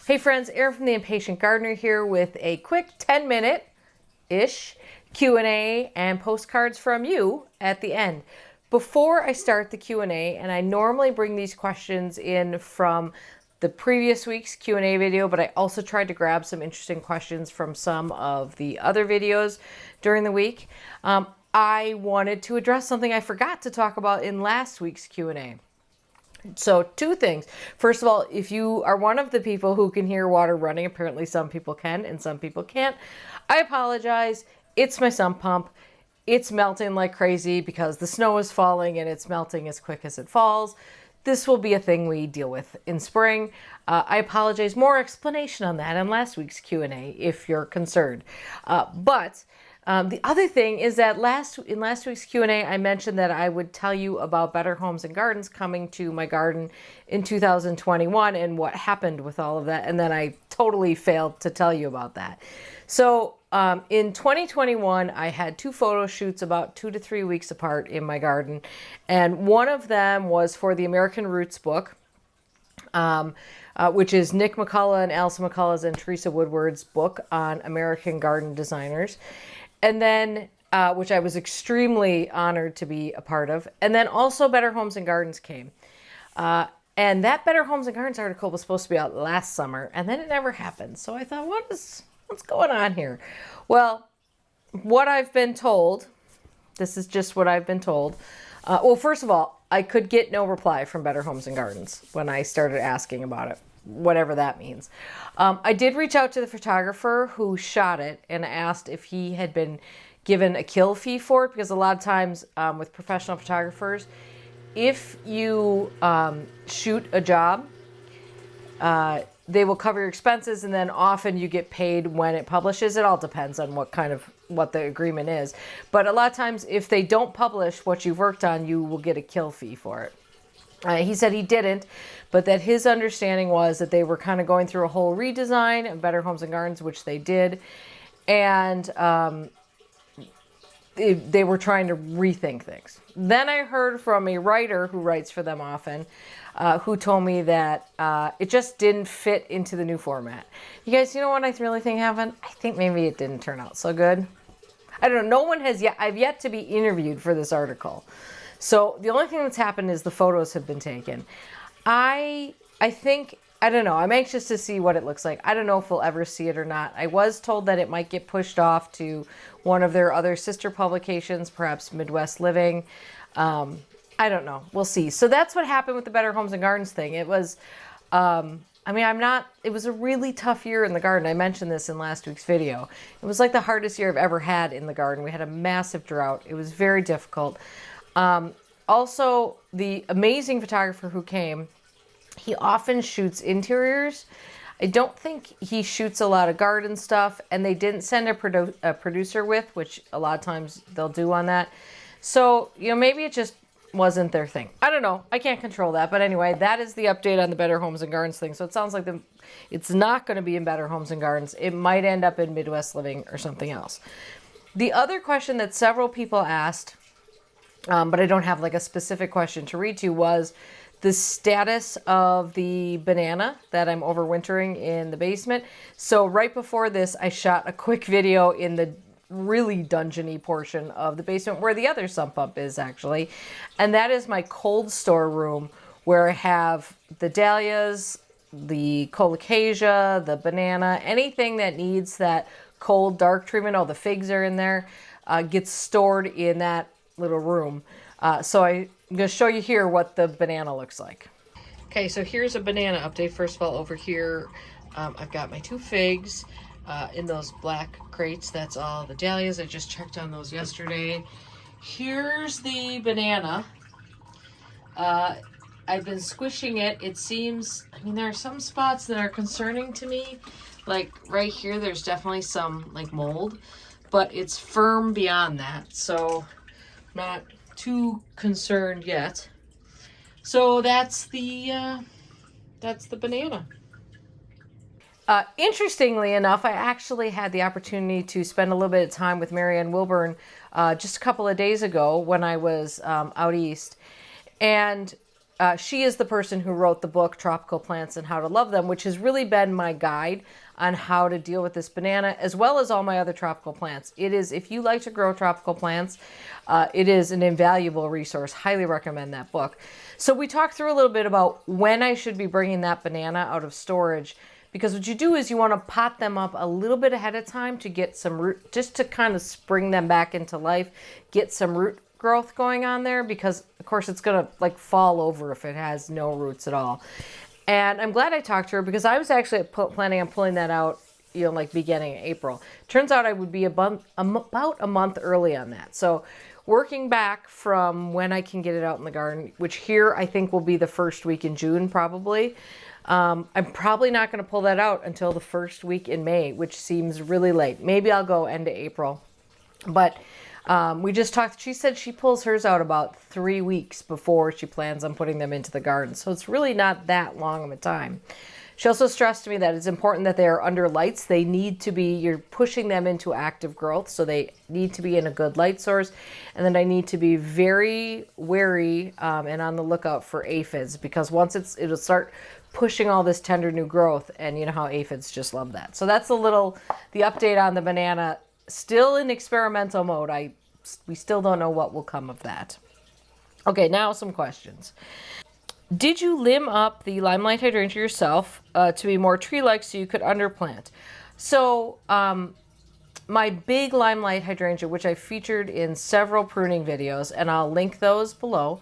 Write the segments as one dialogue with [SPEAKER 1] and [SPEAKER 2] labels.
[SPEAKER 1] Hey friends, Erin from the Impatient Gardener here with a quick 10-minute-ish Q&A and postcards from you at the end. Before I start the Q&A, and I normally bring these questions in from the previous week's Q&A video, but I also tried to grab some interesting questions from some of the other videos during the week. I wanted to address something I forgot to talk about in last week's Q&A. So two things. First of all, if you are one of the people who can hear water running, apparently some people can and some people can't, I apologize. It's my sump pump. It's melting like crazy because the snow is falling and it's melting as quick as it falls. This will be a thing we deal with in spring. I apologize. More explanation on that in last week's Q&A if you're concerned. The other thing is that in last week's Q&A, I mentioned that I would tell you about Better Homes and Gardens coming to my garden in 2021 and what happened with all of that. And then I totally failed to tell you about that. So in 2021, I had two photo shoots about 2 to 3 weeks apart in my garden. And one of them was for the American Roots book, which is Nick McCullough and Alison McCullough's and Teresa Woodward's book on American garden designers. And then, which I was extremely honored to be a part of. And then also Better Homes and Gardens came. And that Better Homes and Gardens article was supposed to be out last summer, and then it never happened. So I thought, what's going on here? Well, what I've been told, this is just what I've been told. Well, first of all, I could get no reply from Better Homes and Gardens when I started asking about it, whatever that means. I did reach out to the photographer who shot it and asked if he had been given a kill fee for it, because a lot of times with professional photographers, if you shoot a job, they will cover your expenses, and then often you get paid when it publishes. It all depends on what the agreement is. But a lot of times if they don't publish what you've worked on, you will get a kill fee for it. He said he didn't, but that his understanding was that they were kind of going through a whole redesign of Better Homes and Gardens, which they did. And they were trying to rethink things. Then I heard from a writer who writes for them often, who told me that it just didn't fit into the new format. You guys, you know what I really think happened? I think maybe it didn't turn out so good. I don't know. No one has yet. I've yet to be interviewed for this article. So the only thing that's happened is the photos have been taken. I don't know. I'm anxious to see what it looks like. I don't know if we'll ever see it or not. I was told that it might get pushed off to one of their other sister publications, perhaps Midwest Living. I don't know. We'll see. So that's what happened with the Better Homes and Gardens thing. It was, it was a really tough year in the garden. I mentioned this in last week's video. It was like the hardest year I've ever had in the garden. We had a massive drought. It was very difficult. Also, the amazing photographer who came, he often shoots interiors. I don't think he shoots a lot of garden stuff, and they didn't send a producer with, which a lot of times they'll do on that. So, maybe it just wasn't their thing. I don't know. I can't control that. But anyway, that is the update on the Better Homes and Gardens thing. So it sounds like it's not going to be in Better Homes and Gardens. It might end up in Midwest Living or something else. The other question that several people asked, but I don't have like a specific question to read to, was the status of the banana that I'm overwintering in the basement. So right before this, I shot a quick video in the really dungeony portion of the basement where the other sump pump is actually. And that is my cold store room where I have the dahlias, the colocasia, the banana, anything that needs that cold dark treatment. Oh, the figs are in there, gets stored in that little room. So I'm going to show you here what the banana looks like. Okay, so here's a banana update. First of all, over here, I've got my 2 figs in those black crates. That's all the dahlias. I just checked on those yesterday. Here's the banana. I've been squishing it. It seems, there are some spots that are concerning to me. Like right here, there's definitely some like mold, but it's firm beyond that. So not too concerned yet. So that's the banana. Interestingly enough, I actually had the opportunity to spend a little bit of time with Marianne Wilburn just a couple of days ago when I was out east. And she is the person who wrote the book Tropical Plants and How to Love Them, which has really been my guide on how to deal with this banana, as well as all my other tropical plants. It is, if you like to grow tropical plants, it is an invaluable resource. Highly recommend that book. So we talked through a little bit about when I should be bringing that banana out of storage, because what you do is you want to pot them up a little bit ahead of time to get some root, just to kind of spring them back into life, get some root growth going on there, because of course it's going to like fall over if it has no roots at all. And I'm glad I talked to her, because I was actually planning on pulling that out, you know, like beginning of April. Turns out I would be about a month early on that. So working back from when I can get it out in the garden, which here I think will be the first week in June probably. I'm probably not going to pull that out until the first week in May, which seems really late. Maybe I'll go end of April. But we just talked, she said she pulls hers out about 3 weeks before she plans on putting them into the garden. So it's really not that long of a time. She also stressed to me that it's important that they are under lights. They need to be, you're pushing them into active growth, so they need to be in a good light source. And then I need to be very wary and on the lookout for aphids, because once it'll start pushing all this tender new growth, and you know how aphids just love that. So that's the update on the banana. Still in experimental mode. We still don't know what will come of that. Okay, now some questions. Did you limb up the Limelight hydrangea yourself to be more tree-like so you could underplant? So my big Limelight hydrangea, which I featured in several pruning videos, and I'll link those below,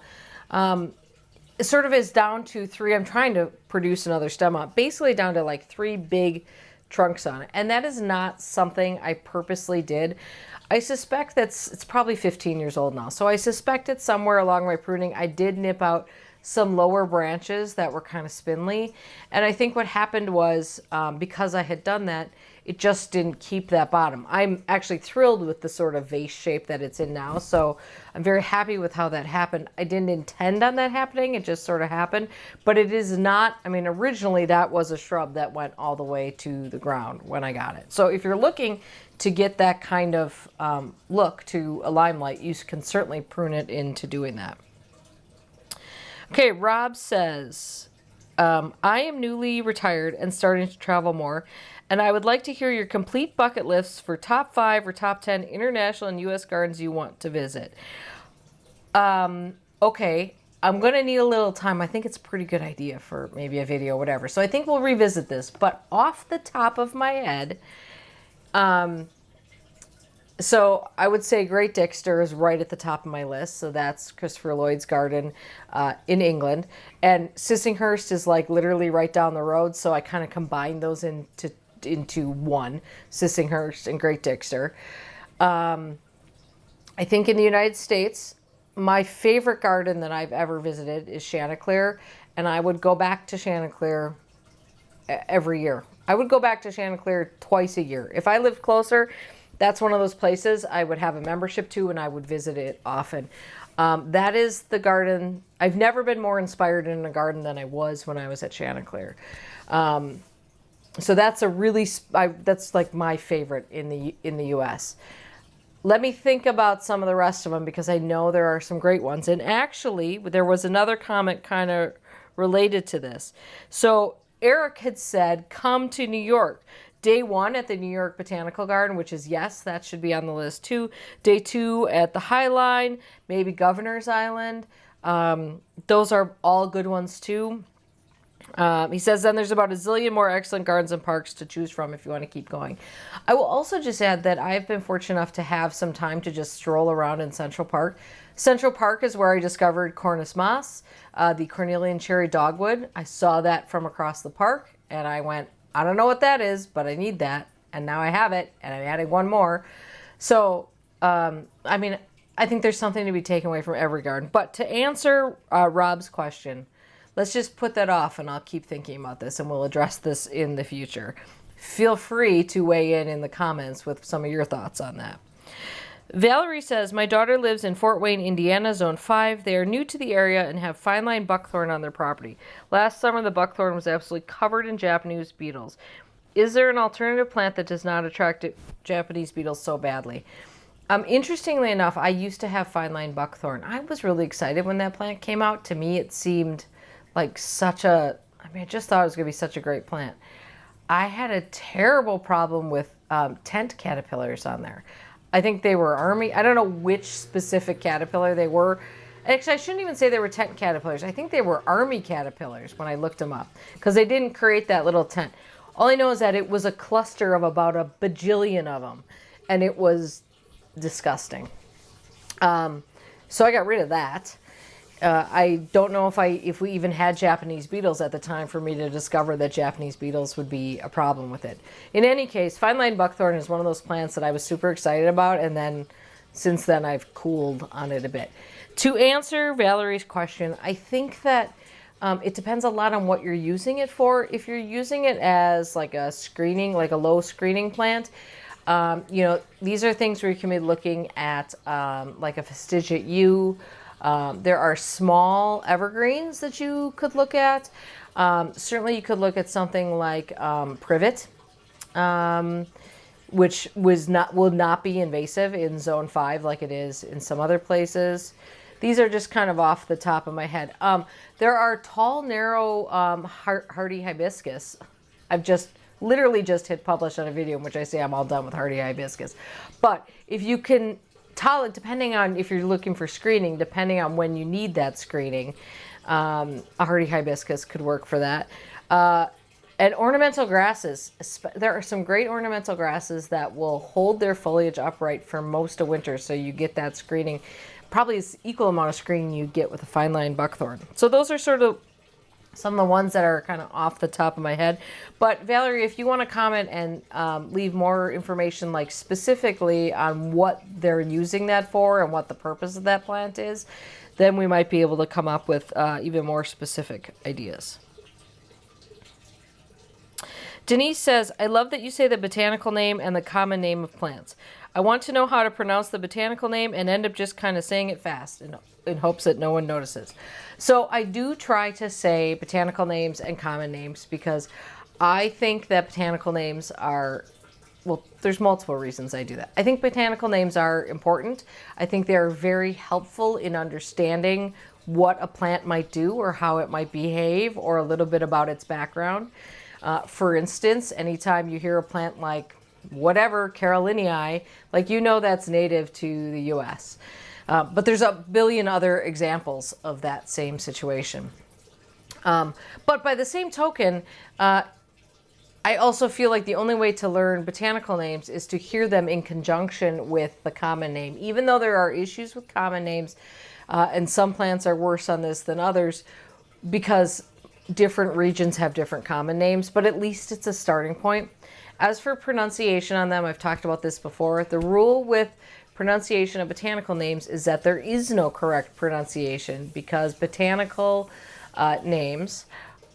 [SPEAKER 1] it sort of is down to 3. I'm trying to produce another stem up, basically down to like 3 big trunks on it. And that is not something I purposely did. I suspect it's probably 15 years old now. So I suspect it's somewhere along my pruning. I did nip out some lower branches that were kind of spindly. And I think what happened was because I had done that, it just didn't keep that bottom. I'm actually thrilled with the sort of vase shape that it's in now. So I'm very happy with how that happened. I didn't intend on that happening. It just sort of happened. But it is not, I mean, originally that was a shrub that went all the way to the ground when I got it. So if you're looking to get that kind of look to a Limelight, you can certainly prune it into doing that. Okay, Rob says, I am newly retired and starting to travel more, and I would like to hear your complete bucket lists for top 5 or top 10 international and U.S. gardens you want to visit. Okay, I'm going to need a little time. I think it's a pretty good idea for maybe a video or whatever. So I think we'll revisit this. But off the top of my head, so I would say Great Dixter is right at the top of my list. So that's Christopher Lloyd's garden in England. And Sissinghurst is like literally right down the road. So I kind of combined those into one, Sissinghurst and Great Dixter. I think in the United States, my favorite garden that I've ever visited is Chanticleer. And I would go back to Chanticleer every year. I would go back to Chanticleer twice a year. If I lived closer, that's one of those places I would have a membership to, and I would visit it often. That is the garden. I've never been more inspired in a garden than I was when I was at Chanticleer. So that's that's like my favorite in the U.S. Let me think about some of the rest of them, because I know there are some great ones. And actually, there was another comment kind of related to this. So Eric had said, come to New York. Day 1 at the New York Botanical Garden, which is yes, that should be on the list too. Day 2 at the High Line, maybe Governor's Island. Those are all good ones too. He says then there's about a zillion more excellent gardens and parks to choose from if you want to keep going. I will also just add that I've been fortunate enough to have some time to just stroll around in Central Park. Central Park is where I discovered Cornus moss, the Cornelian cherry dogwood. I saw that from across the park and I went, I don't know what that is, but I need that. And now I have it, and I'm adding one more. So, I mean, I think there's something to be taken away from every garden. But to answer Rob's question, let's just put that off, and I'll keep thinking about this, and we'll address this in the future. Feel free to weigh in the comments with some of your thoughts on that. Valerie says, my daughter lives in Fort Wayne, Indiana, Zone 5. They are new to the area and have fine line buckthorn on their property. Last summer, the buckthorn was absolutely covered in Japanese beetles. Is there an alternative plant that does not attract Japanese beetles so badly? Interestingly enough, I used to have fine line buckthorn. I was really excited when that plant came out. To me, it seemed like such a, I mean, I just thought it was going to be such a great plant. I had a terrible problem with tent caterpillars on there. I think they were army. I don't know which specific caterpillar they were. Actually, I shouldn't even say they were tent caterpillars. I think they were army caterpillars when I looked them up, because they didn't create that little tent. All I know is that it was a cluster of about a bajillion of them, and it was disgusting. So I got rid of that. I don't know if we even had Japanese beetles at the time for me to discover that Japanese beetles would be a problem with it. In any case, fine line buckthorn is one of those plants that I was super excited about, and then since then I've cooled on it a bit. To answer Valerie's question, I think that it depends a lot on what you're using it for. If you're using it as like a screening, like a low screening plant, you know, these are things where you can be looking at like a fastigiate yew. There are small evergreens that you could look at. Certainly you could look at something like privet, which will not be invasive in zone 5 like it is in some other places. These are just kind of off the top of my head. There are tall, narrow, hardy hibiscus. I've literally just hit publish on a video in which I say I'm all done with hardy hibiscus. But if you can depending on if you're looking for screening, depending on when you need that screening, a hardy hibiscus could work for that. And ornamental grasses, there are some great ornamental grasses that will hold their foliage upright for most of winter, so you get that screening, probably is equal amount of screening you get with a fine line buckthorn. So those are sort of some of the ones that are kind of off the top of my head. But Valerie, if you want to comment and leave more information, like specifically on what they're using that for and what the purpose of that plant is, then we might be able to come up with even more specific ideas. Denise says, I love that you say the botanical name and the common name of plants. I want to know how to pronounce the botanical name and end up just kind of saying it fast in hopes that no one notices. So I do try to say botanical names and common names because I think that botanical names are, well, there's multiple reasons I do that. I think botanical names are important. I think they're very helpful in understanding what a plant might do or how it might behave or a little bit about its background. For instance, anytime you hear a plant like whatever, Carolinii, like you know that's native to the US. But there's a billion other examples of that same situation. But by the same token, I also feel like the only way to learn botanical names is to hear them in conjunction with the common name. Even though there are issues with common names, and some plants are worse on this than others, because different regions have different common names, but at least it's a starting point. As for pronunciation on them, I've talked about this before. The rule with pronunciation of botanical names is that there is no correct pronunciation because botanical names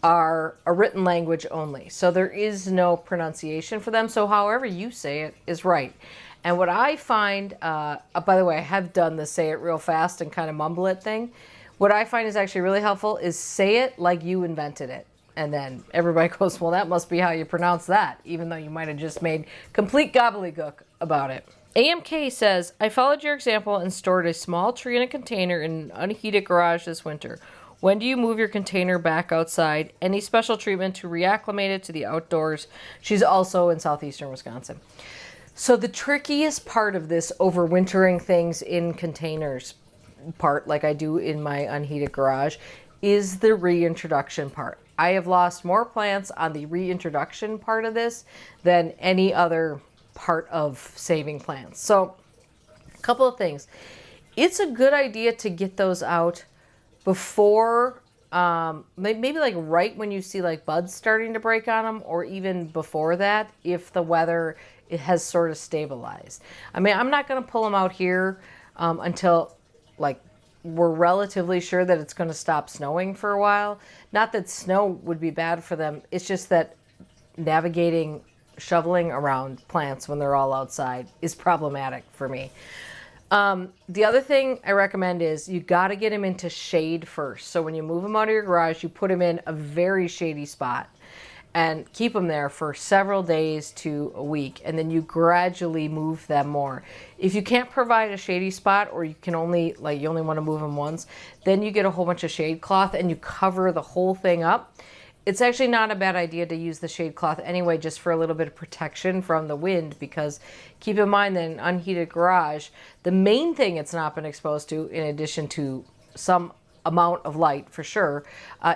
[SPEAKER 1] are a written language only. So there is no pronunciation for them. So however you say it is right. And what I find, by the way, I have done the say it real fast and kind of mumble it thing. What I find is actually really helpful is say it like you invented it. And then everybody goes, well, that must be how you pronounce that, even though you might have just made complete gobbledygook about it. AMK says, I followed your example and stored a small tree in a container in an unheated garage this winter. When do you move your container back outside? Any special treatment to reacclimate it to the outdoors? She's also in southeastern Wisconsin. So the trickiest part of this overwintering things in containers part, like I do in my unheated garage, is the reintroduction part. I have lost more plants on the reintroduction part of this than any other part of saving plants. So a couple of things. It's a good idea to get those out before, maybe like right when you see like buds starting to break on them, or even before that if the weather has sort of stabilized. I mean, I'm not going to pull them out here until like we're relatively sure that it's going to stop snowing for a while. Not that snow would be bad for them. It's just that navigating, shoveling around plants when they're all outside is problematic for me. The other thing I recommend is you got to get them into shade first. So when you move them out of your garage, you put them in a very shady spot. and keep them there for several days to a week, and then you gradually move them more. If you can't provide a shady spot, or you can only, like, you only want to move them once, then you get a whole bunch of shade cloth and you cover the whole thing up. It's actually not a bad idea to use the shade cloth anyway, just for a little bit of protection from the wind, because keep in mind that in an unheated garage, the main thing it's not been exposed to, in addition to some amount of light for sure,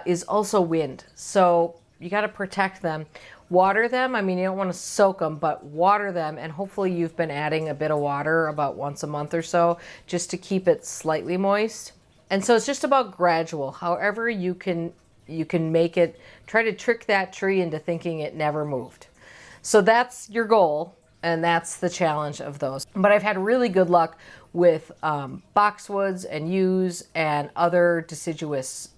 [SPEAKER 1] is also wind. So you got to protect them. Water them. I mean, you don't want to soak them, but water them, and hopefully you've been adding a bit of water about once a month or so, just to keep it slightly moist. And so it's just about gradual. However you can make it, try to trick that tree into thinking it never moved. So that's your goal, and that's the challenge of those. But I've had really good luck with boxwoods and yews and other deciduous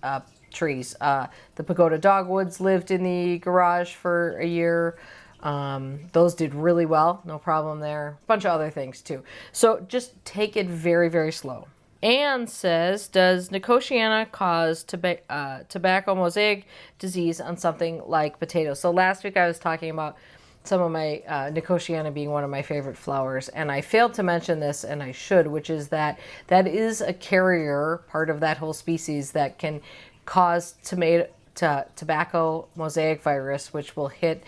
[SPEAKER 1] trees. The pagoda dogwoods lived in the garage for a year. Those did really well, no problem there. A bunch of other things too. So just take it very, very slow. Anne says, does nicotiana cause tobacco mosaic disease on something like potatoes? So last week I was talking about some of my nicotiana being one of my favorite flowers, and I failed to mention this, and I should, which is that is a carrier, part of that whole species, that can cause tobacco mosaic virus, which will hit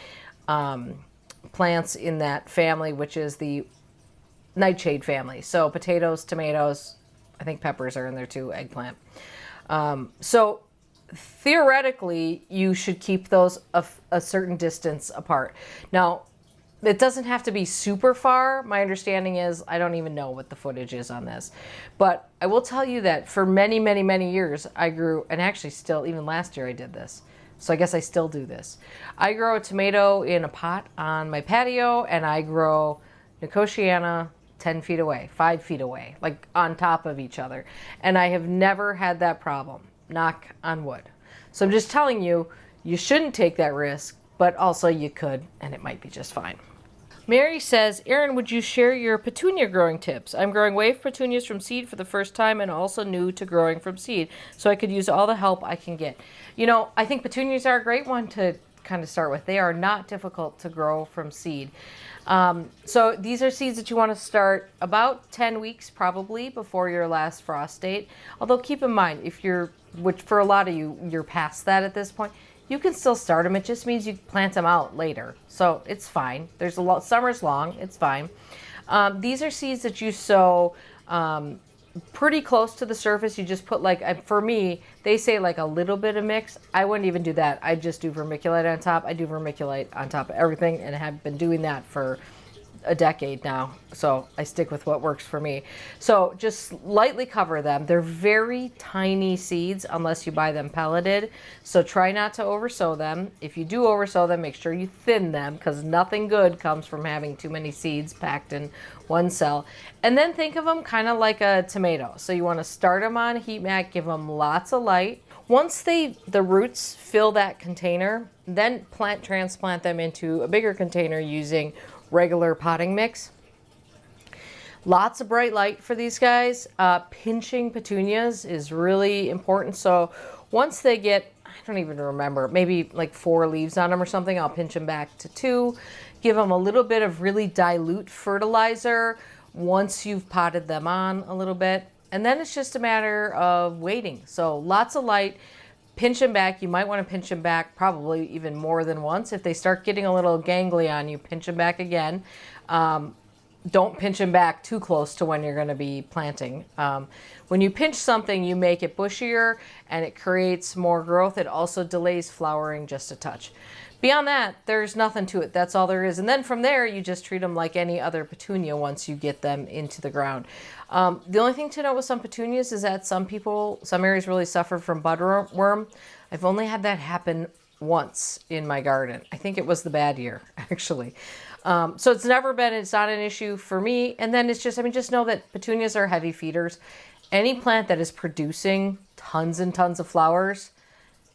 [SPEAKER 1] plants in that family, which is the nightshade family. So potatoes, tomatoes, I think peppers are in there too, eggplant. So theoretically, you should keep those a certain distance apart. Now, it doesn't have to be super far. My understanding is, I don't even know what the footage is on this, but I will tell you that for many, many, many years, I grew, and actually still, even last year I did this. So I guess I still do this. I grow a tomato in a pot on my patio, and I grow nicotiana 10 feet away, 5 feet away, like on top of each other. And I have never had that problem, knock on wood. So I'm just telling you, you shouldn't take that risk, but also you could, and it might be just fine. Mary says, Erin, would you share your petunia growing tips? I'm growing wave petunias from seed for the first time, and also new to growing from seed, so I could use all the help I can get. You know, I think petunias are a great one to kind of start with. They are not difficult to grow from seed. So these are seeds that you want to start about 10 weeks probably before your last frost date. Although keep in mind, if you're, which for a lot of you, you're past that at this point, you can still start them. It just means you plant them out later. So it's fine. There's a lot, summer's long, it's fine. These are seeds that you sow pretty close to the surface. You just put, like, for me, they say like a little bit of mix. I wouldn't even do that. I just do vermiculite on top. I do vermiculite on top of everything, and have been doing that for a decade now. So I stick with what works for me. So just lightly cover them. They're very tiny seeds unless you buy them pelleted. So try not to oversow them. If you do oversow them, make sure you thin them, because nothing good comes from having too many seeds packed in one cell. And then think of them kind of like a tomato. So you want to start them on a heat mat, give them lots of light. Once the roots fill that container, then transplant them into a bigger container using regular potting mix. Lots of bright light for these guys. Pinching petunias is really important. So once they get, I don't even remember, maybe like 4 leaves on them or something, I'll pinch them back to 2. Give them a little bit of really dilute fertilizer once you've potted them on a little bit. And then it's just a matter of waiting. So lots of light. Pinch them back. You might want to pinch them back probably even more than once. If they start getting a little gangly on you, pinch them back again. Don't pinch them back too close to when you're going to be planting. When you pinch something, you make it bushier and it creates more growth. It also delays flowering just a touch. Beyond that, there's nothing to it. That's all there is. And then from there, you just treat them like any other petunia once you get them into the ground. The only thing to note with some petunias is that some areas really suffer from budworm. I've only had that happen once in my garden. I think it was the bad year, actually. So it's not an issue for me. And then it's just, just know that petunias are heavy feeders. Any plant that is producing tons and tons of flowers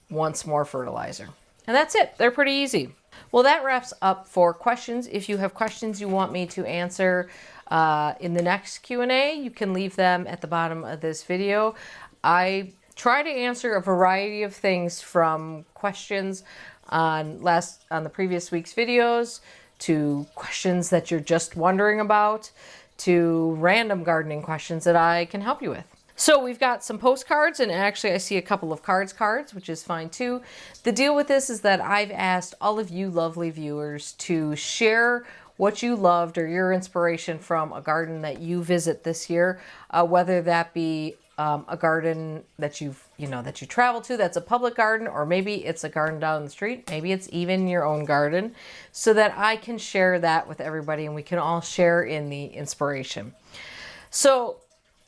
[SPEAKER 1] wants more fertilizer. And that's it. They're pretty easy. Well, that wraps up for questions. If you have questions you want me to answer in the next Q&A, you can leave them at the bottom of this video. I try to answer a variety of things, from questions on the previous week's videos, to questions that you're just wondering about, to random gardening questions that I can help you with. So we've got some postcards, and actually I see a couple of cards, which is fine too. The deal with this is that I've asked all of you lovely viewers to share what you loved or your inspiration from a garden that you visit this year, whether that be a garden that you travel to that's a public garden, or maybe it's a garden down the street, maybe it's even your own garden, so that I can share that with everybody and we can all share in the inspiration. So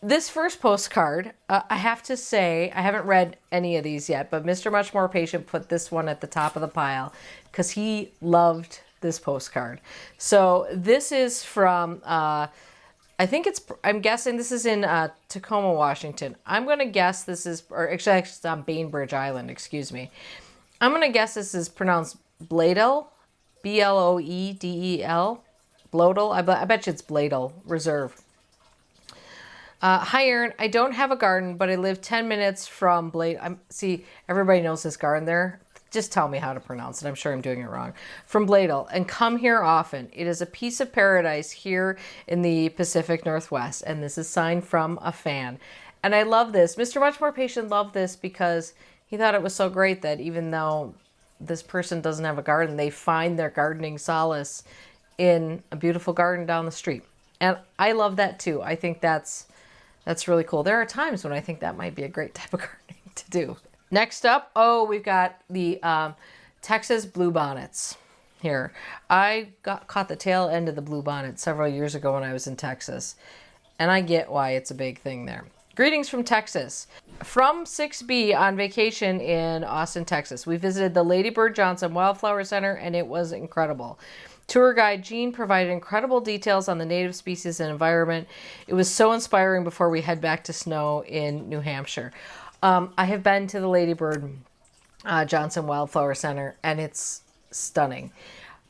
[SPEAKER 1] this first postcard, I have to say, I haven't read any of these yet, but Mr. Much More Patient put this one at the top of the pile because he loved this postcard. So this is from, I'm guessing this is in Tacoma, Washington. I'm going to guess this is, or actually it's on Bainbridge Island, excuse me. I'm going to guess this is pronounced Bladel, B-L-O-E-D-E-L, Blodel. I bet you it's Bladel Reserve. Hi, Erin. I don't have a garden, but I live 10 minutes from see, everybody knows this garden there. Just tell me how to pronounce it. I'm sure I'm doing it wrong. From Bladel, and come here often. It is a piece of paradise here in the Pacific Northwest, and this is signed from a fan. And I love this. Mr. Much More Patient loved this because he thought it was so great that even though this person doesn't have a garden, they find their gardening solace in a beautiful garden down the street. And I love that too. I think that's really cool. There are times when I think that might be a great type of gardening to do. Next up, we've got the Texas bluebonnets here. I caught the tail end of the bluebonnet several years ago when I was in Texas, and I get why it's a big thing there. Greetings from Texas. From 6B on vacation in Austin, Texas. We visited the Lady Bird Johnson Wildflower Center, and it was incredible. Tour guide Jean provided incredible details on the native species and environment. It was so inspiring before we head back to snow in New Hampshire. I have been to the Lady Bird Johnson Wildflower Center, and it's stunning.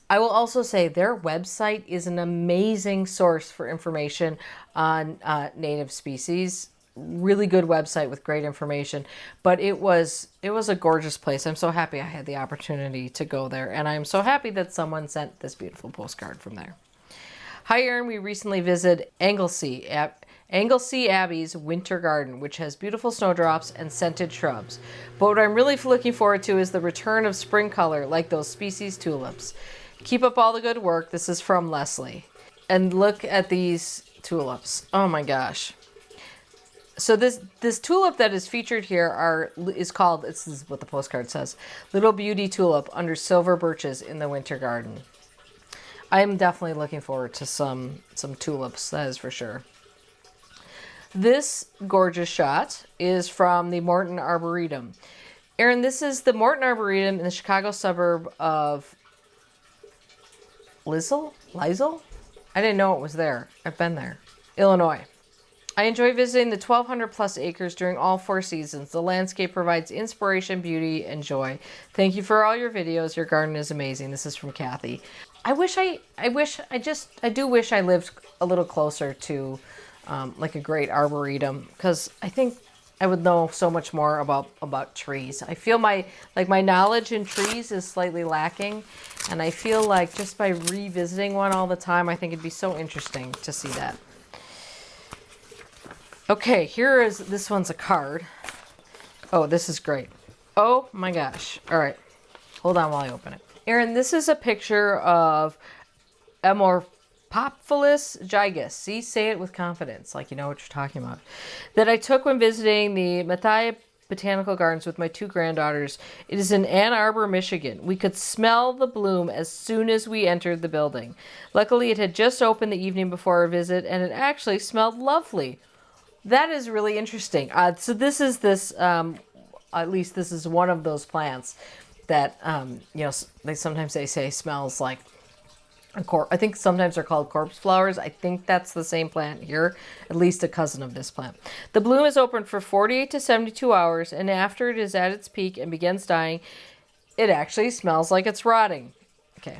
[SPEAKER 1] I will also say their website is an amazing source for information on native species. Really good website with great information, but it was a gorgeous place. I'm so happy I had the opportunity to go there, and I'm so happy that someone sent this beautiful postcard from there. Hi, Erin. We recently visited Anglesey Abbey's winter garden, which has beautiful snowdrops and scented shrubs. But what I'm really looking forward to is the return of spring color, like those species tulips. Keep up all the good work. This is from Leslie. And look at these tulips. Oh my gosh. So this tulip that is featured here is called, this is what the postcard says, Little Beauty Tulip under silver birches in the winter garden. I'm definitely looking forward to some tulips, that is for sure. This gorgeous shot is from the Morton Arboretum. Erin, this is the Morton Arboretum in the Chicago suburb of Lisle? I didn't know it was there. I've been there. Illinois. I enjoy visiting the 1,200 plus acres during all 4 seasons. The landscape provides inspiration, beauty, and joy. Thank you for all your videos. Your garden is amazing. This is from Kathy. I do wish I lived a little closer to like a great arboretum, because I think I would know so much more about trees. I feel my knowledge in trees is slightly lacking, and I feel like just by revisiting one all the time, I think it'd be so interesting to see that. Okay, this one's a card. Oh, this is great. Oh my gosh. All right. Hold on while I open it. Erin, this is a picture of Amorphophilus gigas. See, say it with confidence, like you know what you're talking about. That I took when visiting the Mathia Botanical Gardens with my 2 granddaughters. It is in Ann Arbor, Michigan. We could smell the bloom as soon as we entered the building. Luckily, it had just opened the evening before our visit, and it actually smelled lovely. That is really interesting. So this is at least this is one of those plants that, sometimes they say smells like a corpse. I think sometimes they're called corpse flowers. I think that's the same plant here, at least a cousin of this plant. The bloom is open for 48 to 72 hours, and after it is at its peak and begins dying, it actually smells like it's rotting. Okay.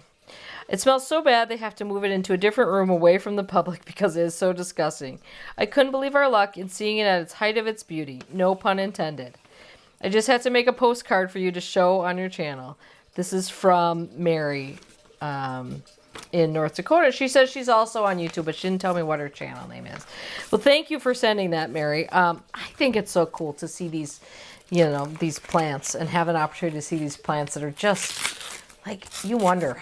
[SPEAKER 1] It smells so bad they have to move it into a different room away from the public because it is so disgusting. I couldn't believe our luck in seeing it at its height of its beauty. No pun intended. I just had to make a postcard for you to show on your channel. This is from Mary in North Dakota. She says she's also on YouTube, but she didn't tell me what her channel name is. Well, thank you for sending that, Mary. I think it's so cool to see these, you know, these plants and have an opportunity to see these plants that are just like, you wonder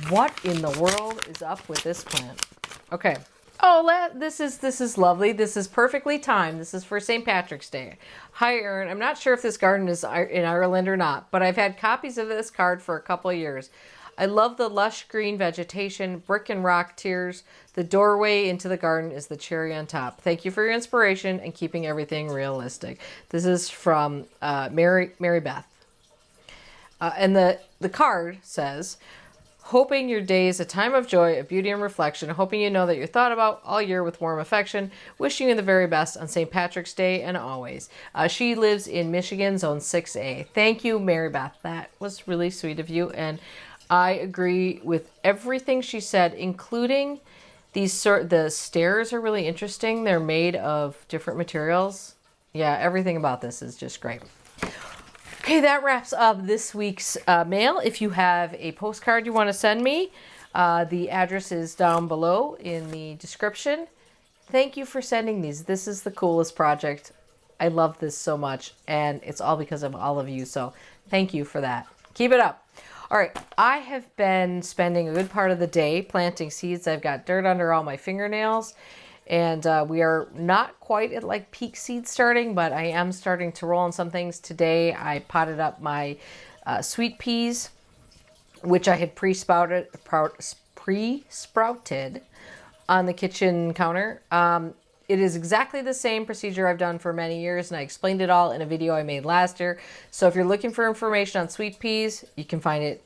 [SPEAKER 1] what in the world is up with this plant. Okay. Oh, this is lovely. This is perfectly timed. This is for St. Patrick's Day. Hi, Erin. I'm not sure if this garden is in Ireland or not, but I've had copies of this card for a couple of years. I love the lush green vegetation, brick and rock tiers. The doorway into the garden is the cherry on top. Thank you for your inspiration and keeping everything realistic. This is from Mary Beth. And the card says, hoping your day is a time of joy, of beauty and reflection, hoping you know that you're thought about all year with warm affection, wishing you the very best on St. Patrick's Day and always. She lives in Michigan, Zone 6A. Thank you, Mary Beth. That was really sweet of you, and I agree with everything she said, including the stairs are really interesting. They're made of different materials. Yeah, everything about this is just great. Okay, that wraps up this week's mail. If you have a postcard you want to send me, the address is down below in the description. Thank you for sending these. This is the coolest project. I love this so much, and it's all because of all of you, so thank you for that. Keep it up. All right, I have been spending a good part of the day planting seeds. I've got dirt under all my fingernails, and we are not quite at like peak seed starting, but I am starting to roll on some things. Today I potted up my sweet peas, which I had pre-sprouted on the kitchen counter. It is exactly the same procedure I've done for many years, and I explained it all in a video I made last year. So if you're looking for information on sweet peas, you can find it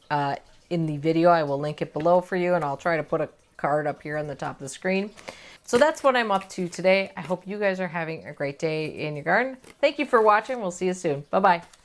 [SPEAKER 1] in the video. I will link it below for you, and I'll try to put a card up here on the top of the screen. So that's what I'm up to today. I hope you guys are having a great day in your garden. Thank you for watching. We'll see you soon. Bye-bye.